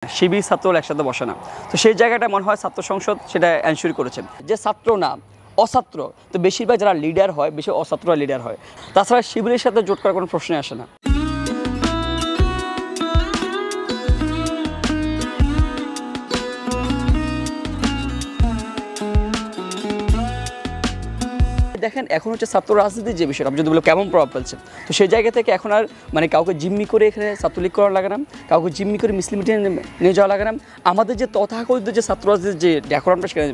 শিবির ছাত্ররা একসাথে বসে না। তো সেই জায়গাটা মনে হয় ছাত্র সংসদ সেটা এনশিওর করেছে যে ছাত্র না অছাত্র, তো বেশিরভাগ যারা লিডার হয় বেশি অছাত্ররা লিডার হয়। তাছাড়া শিবিরের সাথে জোট করার কোনো প্রশ্নই আসে না। দেখেন এখন হচ্ছে ছাত্র রাজনীতির যে বিষয়টা, আমি যদি বলি কেমন প্রভাব ফেলছে, তো সেই জায়গা থেকে এখন আর মানে কাউকে জিম্মি করে এখানে ছাত্রলীগ করা লাগে না, কাউকে জিম্মি করে মুসলিম নিয়ে যাওয়া লাগে না। আমাদের যে তথাকথিত যে ছাত্র রাজনীতির যে ডেকোরামটা সেখানে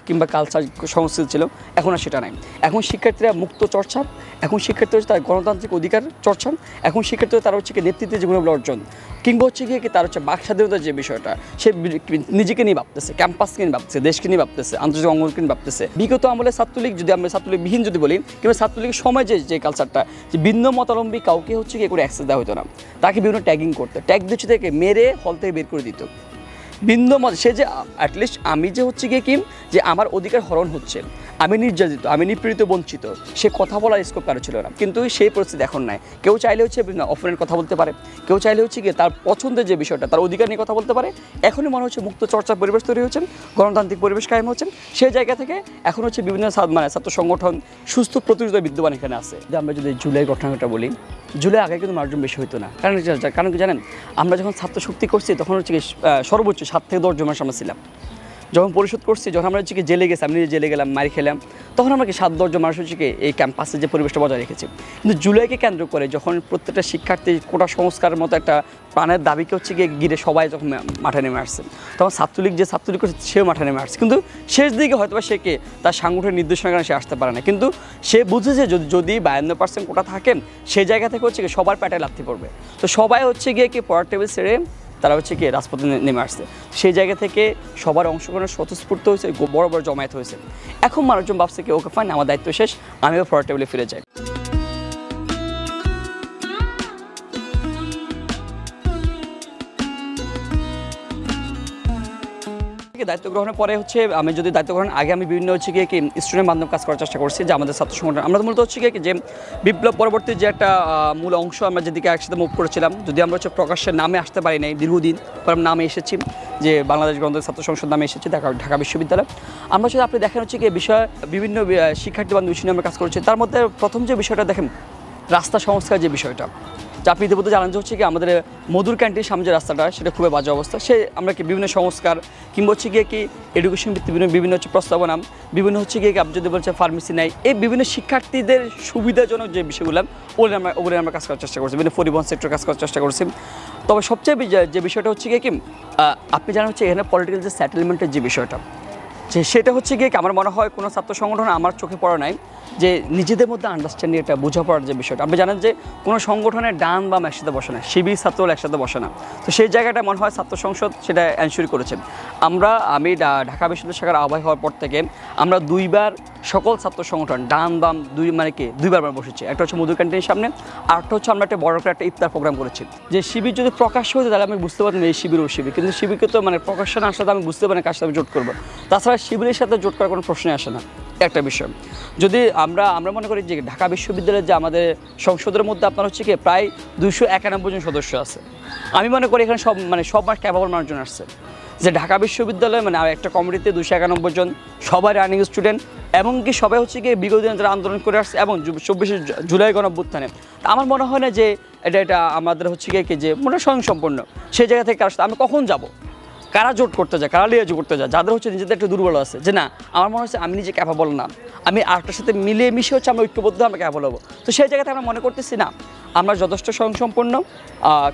কিংবা কালচার সংস্কৃতি ছিল, এখন আর সেটা নাই। এখন শিক্ষার্থীরা মুক্ত চর্চা, এখন শিক্ষার্থী হচ্ছে তার গণতান্ত্রিক অধিকার চর্চা, এখন শিক্ষার্থীরা তারা হচ্ছে কি নেতৃত্বের যে গুণগুলো অর্জন, কিংবা হচ্ছে গিয়ে কি তার হচ্ছে বাক স্বাধীনতার যে বিষয়টা, সে নিজেকে নিয়ে ভাবতেছে, ক্যাম্পাসকে নিয়ে ভাবতেছে, দেশকে নিয়ে ভাবতেছে, আন্তর্জাতিক অঙ্গনকে নিয়ে ভাবতেছে। বিগত আমলে ছাত্রলীগ, যদি আমরা ছাত্রলীগ বিহীন যদি বলি, কিংবা ছাত্রলীগের সময় যে কালচারটা, যে ভিন্ন মতাবলম্বী কাউকে হচ্ছে কি করে অ্যাক্সেস দেওয়া হতো না, তাকে বিভিন্ন ট্যাগিং করতে, ট্যাগ দিচ্ছে থেকে মেরে হল থেকে বের করে দিত। ভিন্ন মত সে যে অ্যাটলিস্ট আমি যে হচ্ছে গিয়ে কি যে আমার অধিকার হরণ হচ্ছে, আমি নির্যাতিত, আমি নিপীড়িত, বঞ্চিত, সে কথা বলার স্কোপ কারো ছিল না। কিন্তু সেই পরিস্থিতি এখন নাই। কেউ চাইলে হচ্ছে অফারের কথা বলতে পারে, কেউ চাইলে হচ্ছে গিয়ে তার পছন্দের যে বিষয়টা, তার অধিকার নিয়ে কথা বলতে পারে। এখনই মনে হচ্ছে মুক্ত চর্চার পরিবেশ তৈরি হচ্ছেন, গণতান্ত্রিক পরিবেশ কায়েম হচ্ছেন। সেই জায়গা থেকে এখন হচ্ছে বিভিন্ন ছাত্র সংগঠন সুস্থ প্রতিযোগিতা বিদ্যমান এখানে আছে। যে আমরা যদি জুলাই ঘটনাটা বলি, জুলাই আগে কিন্তু মানুষজন বেশি হইতো না। কারণ কি জানেন, আমরা যখন ছাত্র শক্তি করছি তখন হচ্ছে কি সর্বোচ্চ 7 থেকে 10 জনের সামনে ছিলাম। যখন পরিশোধ করছি, যখন আমরা হচ্ছে কি জেলে গেছি, আমি নিজে জেলে গেলাম, মারি খেলাম, তখন আমরা কি 7-10 জন মানুষ হচ্ছে কি এই ক্যাম্পাসে যে পরিবেশটা বজায় রেখেছি। কিন্তু জুলাইকে কেন্দ্র করে যখন প্রত্যেকটা শিক্ষার্থী কোটা সংস্কারের মতো একটা প্রাণের দাবিকে হচ্ছে গিয়ে ঘিরে সবাই যখন মাঠে নেমে আসছে, তখন ছাত্রলীগ যে ছাত্রলীগ করছে সেও মাঠে নেমে আসছে। কিন্তু শেষ দিকে হয়তো সে কে তার সাংগঠনিক নির্দেশনার কারণে সে আসতে পারে না, কিন্তু সে বুঝেছে যদি 52% কোটা থাকে, সেই জায়গা থেকে হচ্ছে কি সবার প্যাটে লাথি পড়বে। তো সবাই হচ্ছে গিয়ে কি পড়ার টেবিল ছেড়ে তারা হচ্ছে কি রাজপথে নেমে আসছে। সেই জায়গা থেকে সবার অংশগ্রহণের স্বতঃস্ফূর্ত হয়েছে, বড় বড় জমায়েত হয়েছে। এখন মানুষজন ভাবছে কি ওকে ফাইন, আমার দায়িত্ব শেষ, আমিও পড়ার টেবিলে ফিরে যাই। দায়িত্ব গ্রহণের পরে হচ্ছে আমি যদি দায়িত্ব গ্রহণ আগে আমি বিভিন্ন হচ্ছে গিয়ে কি স্টুডেন্ট মাধ্যমে কাজ করার চেষ্টা করছি, যে আমাদের ছাত্র সংগঠন আমরা মূলত হচ্ছে গিয়ে যে বিপ্লব পরবর্তী যে একটা মূল অংশ আমরা যেদিকে একসাথে মুভ করেছিলাম, যদি আমরা হচ্ছে প্রকাশ্যের নামে আসতে পারি নাই দীর্ঘদিন পর নামে এসেছি, যে বাংলাদেশ গণতান্ত্রিক ছাত্র সংসদ নামে এসেছি ঢাকা বিশ্ববিদ্যালয়। আমরা যদি আপনি দেখেন হচ্ছে গিয়ে বিষয় বিভিন্ন শিক্ষার্থী বান্ধব বিষয় নিয়ে আমরা কাজ করেছি। তার মধ্যে প্রথম যে বিষয়টা দেখেন, রাস্তা সংস্কার যে বিষয়টা, যা আপনি ইতিমধ্যে জানেন যে হচ্ছে কি আমাদের মধুর ক্যান্টিনের সামনে যে রাস্তাটা, সেটা খুবই বাজে অবস্থা। সে আমরা কি বিভিন্ন সংস্কার কিংবা হচ্ছে গিয়ে কি এডুকেশন ভিত্তিক বিভিন্ন হচ্ছে প্রস্তাবনা, বিভিন্ন হচ্ছে গিয়ে আপনি যদি বলছেন ফার্মেসি নাই, এই বিভিন্ন শিক্ষার্থীদের সুবিধাজনক যে বিষয়গুলো ওগুলো আমরা কাজ করার চেষ্টা করছি, বিভিন্ন পরিবহন সেক্টর কাজ করার চেষ্টা করছি। তবে সবচেয়ে যে বিষয়টা হচ্ছে গিয়ে কি আপনি জানেন হচ্ছে এখানে পলিটিক্যাল যে সেটেলমেন্টের যে বিষয়টা, যে সেটা হচ্ছে গিয়ে আমার মনে হয় কোনো ছাত্র সংগঠন আমার চোখে পড়া নাই যে নিজেদের মধ্যে আন্ডারস্ট্যান্ডিং একটা বোঝাপড়ার যে বিষয়টা। আপনি জানেন যে কোনো সংগঠনের ডান বাম একসাথে বসে না, শিবির ছাত্ররা একসাথে বসে না। তো সেই জায়গাটা মনে হয় ছাত্র সংসদ সেটা এনশিওর করেছে। আমি ঢাকা বিশ্ববিদ্যালয় শাখার আহ্বায়ক হওয়ার পর থেকে আমরা 2বার সকল ছাত্র সংগঠন ডান বাম দুইবার বসেছি। একটা হচ্ছে মধুর ক্যান্টিনের সামনে, আরেকটা হচ্ছে আমরা একটা বড় করে একটা ইফতার প্রোগ্রাম করেছি। যে শিবির যদি প্রকাশ্য হতো তাহলে আমি বুঝতে পারতাম এই শিবির ও শিবির, কিন্তু শিবিরকে তো প্রকাশ্য না আসলে আমি বুঝতে পারি কার সাথে জোট করবো। তাছাড়া শিবিরের সাথে জোট করার কোনো প্রশ্নই আসে না। একটা বিষয় যদি আমরা মনে করি যে ঢাকা বিশ্ববিদ্যালয়ের যে আমাদের সংসদের মধ্যে আপনার হচ্ছে কি প্রায় 291 জন সদস্য আছে, আমি মনে করি এখানে সব ক্যাপাবল মানুষজন আসছে। যে ঢাকা বিশ্ববিদ্যালয় একটা কমিটিতে 291 জন, সবাই রানিং স্টুডেন্ট, এমনকি সবাই হচ্ছে গিয়ে বিগত দিনে যারা আন্দোলন করে আসছে এবং 24শে জুলাই গণঅভ্যুত্থানে। আমার মনে হয় না যে এটা আমাদের হচ্ছে গিয়ে কি যে স্বয়ংসম্পূর্ণ। সেই জায়গা থেকে আমি কখন যাব, কারা জোট করতে যায়, কারা লিয়ে করতে যায়, যাদের হচ্ছে নিজেদের একটু দুর্বল আছে, যে না আমার মনে হচ্ছে আমি নিজে ক্যাপাবল না, আমি আরেকটার সাথে মিলিয়ে মিশে হচ্ছে আমরা ঐক্যবদ্ধ আমরা ক্যাপাবল হবো। তো সেই জায়গাতে আমরা মনে করতেছি না আমরা যথেষ্ট স্বয়ংসম্পন্ন,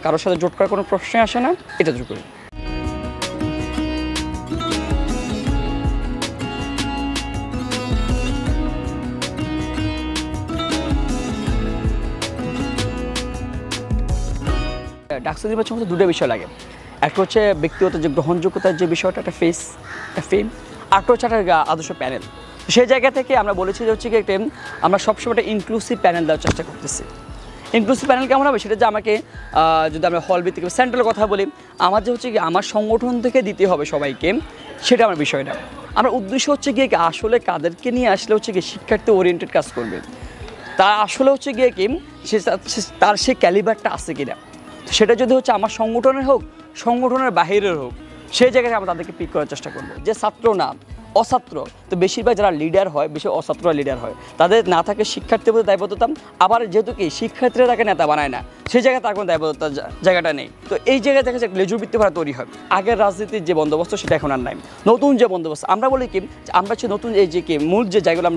কারোর সাথে জোট করার কোনো প্রশ্নই আসে না, এটা জোট করি। ডাকসু নির্বাচন হচ্ছে দুটো বিষয় লাগে। একটা হচ্ছে ব্যক্তিগত যে গ্রহণযোগ্যতার যে বিষয়টা, একটা ফেম, আরেকটা হচ্ছে একটা আদর্শ প্যানেল। সেই জায়গা থেকে আমরা বলেছি যে হচ্ছে কি আমরা সবসময় একটা ইনক্লুসিভ প্যানেল দেওয়ার চেষ্টা করতেছি। ইনক্লুসিভ প্যানেল কেমন হবে সেটা যে আমাকে যদি আমরা হল ভিত্তিক সেন্ট্রাল কথা বলি, আমার যে হচ্ছে কি আমার সংগঠন থেকে দিতে হবে সবাইকে, সেটা আমার বিষয় না। আমার উদ্দেশ্য হচ্ছে গিয়ে আসলে কাদেরকে নিয়ে আসলে হচ্ছে কি শিক্ষার্থী ওরিয়েন্টেড কাজ করবে, তা আসলে হচ্ছে গিয়ে কি তার সেই ক্যালিবারটা আছে কিনা, সেটা যদি হচ্ছে আমার সংগঠনের হোক সংগঠনের বাহিরের হোক, সেই জায়গায় আমরা তাদেরকে পিক করার চেষ্টা করবো। যে ছাত্র না, অছাত্র, তো বেশিরভাগ যারা লিডার হয়, বেশি অছাত্ররা লিডার হয়, তাদের না থাকে শিক্ষার্থীর প্রতি দায়বদ্ধতা। আবার যেহেতু কি শিক্ষার্থীরা তাকে নেতা বানায় না, সেই জায়গায় তার কোনো দায়বদ্ধতার জায়গাটা নেই। তো এই জায়গায় দেখা যায় লেজুবৃত্তি ভাড়া তৈরি হয়। আগের রাজনীতির যে বন্দোবস্ত সেটা এখন আর নাই। নতুন যে বন্দোবস্ত আমরা বলি কি, আমরা হচ্ছে নতুন এই যে কি মূল যে জায়গাগুলো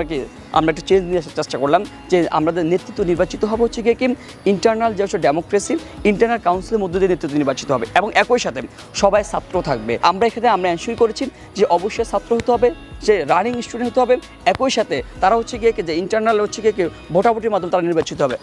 আমরা একটু চেঞ্জ নিয়ে আসার চেষ্টা করলাম, যে আমাদের নেতৃত্ব নির্বাচিত হবে হচ্ছে গিয়ে কি ইন্টারনাল যে হচ্ছে ডেমোক্রেসি, ইন্টারনাল কাউন্সিলের মধ্যে দিয়ে নেতৃত্ব নির্বাচিত হবে এবং একই সাথে সবাই ছাত্র থাকবে। আমরা এখানে এনশিওর করেছি যে অবশ্যই ছাত্র হতে হবে, যে রানিং স্টুডেন্ট হতে হবে, একই সাথে তারা হচ্ছে গিয়ে যে ইন্টারনাল হচ্ছে গিয়ে ভোটাভুটির মাধ্যমে তারা নির্বাচিত হবে।